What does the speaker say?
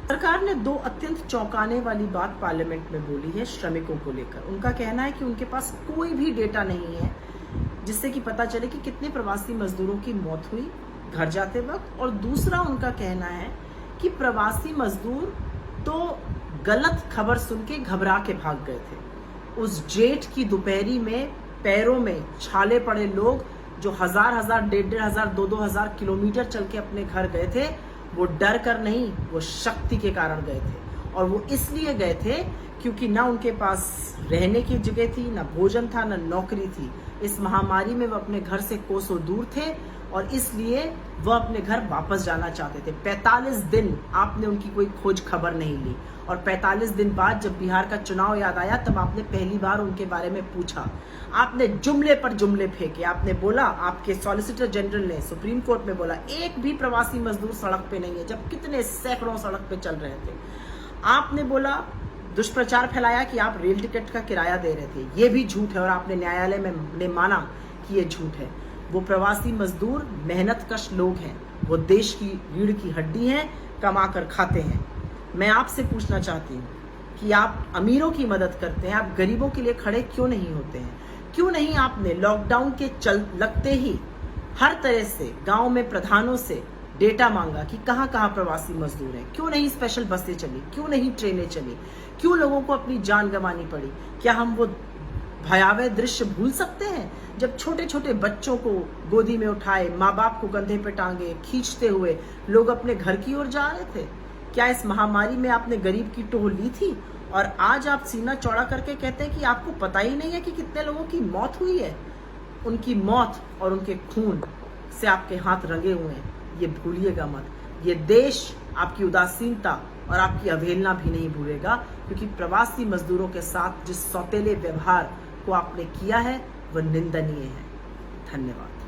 सरकार ने दो अत्यंत चौंकाने वाली बात पार्लियामेंट में बोली है श्रमिकों को लेकर। उनका कहना है कि उनके पास कोई भी डेटा नहीं है जिससे कि पता चले कि कितने प्रवासी मजदूरों की मौत हुई घर जाते वक्त, और दूसरा उनका कहना है कि प्रवासी मजदूर तो गलत खबर सुन के घबरा के भाग गए थे। उस जेठ की दोपहरी में पैरों में छाले पड़े लोग जो हजार हजार, 1,500, 2,000 किलोमीटर चल के अपने घर गए थे, वो डर कर नहीं, वो शक्ति के कारण गए थे। और वो इसलिए गए थे क्योंकि ना उनके पास रहने की जगह थी, ना भोजन था, ना नौकरी थी। इस महामारी में वो अपने घर से कोसों दूर थे और इसलिए वह अपने घर वापस जाना चाहते थे। 45 दिन आपने उनकी कोई खोज खबर नहीं ली, और 45 दिन बाद जब बिहार का चुनाव याद आया तब आपने पहली बार उनके बारे में पूछा। आपने जुमले पर जुमले फेंके। आपने बोला, आपके सॉलिसिटर जनरल ने सुप्रीम कोर्ट में बोला, एक भी प्रवासी मजदूर सड़क पे नहीं है, जब कितने सैकड़ों सड़क पे चल रहे थे। आपने बोला, दुष्प्रचार फैलाया कि आप रेल टिकट का किराया दे रहे थे। ये भी झूठ है और आपने न्यायालय में माना कि ये झूठ है। वो प्रवासी मजदूर मेहनत कश लोग हैं, वो देश की रीढ़ की हड्डी हैं, कमा कर खाते हैं। मैं आपसे पूछना चाहती हूँ कि आप अमीरों की मदद करते हैं, आप गरीबों के लिए खड़े क्यों नहीं होते हैं? क्यों नहीं आपने लॉकडाउन के लगते ही हर तरह से गांव में प्रधानों से डेटा मांगा कि कहाँ कहाँ प्रवासी मजदूर हैं? क्यों नहीं स्पेशल बसें चली? क्यों नहीं ट्रेनें चली? क्यों लोगों को अपनी जान गंवानी पड़ी? क्या हम वो भयावह दृश्य भूल सकते हैं जब छोटे छोटे बच्चों को गोदी में उठाए, माँ बाप को कंधे पे टांगे खींचते हुए लोग अपने घर की ओर जा रहे थे? क्या इस महामारी में आपने गरीब की टोह ली थी? और आज आप सीना चौड़ा करके कहते हैं कि आपको पता ही नहीं है कि कितने लोगों की मौत हुई है। उनकी मौत और उनके खून से आपके हाथ रंगे हुए हैं, ये भूलिएगा मत। ये देश आपकी उदासीनता और आपकी अवहेलना भी नहीं भूलेगा, क्योंकि प्रवासी मजदूरों के साथ जिस सौतेले व्यवहार को आपने किया है वह निंदनीय है। धन्यवाद।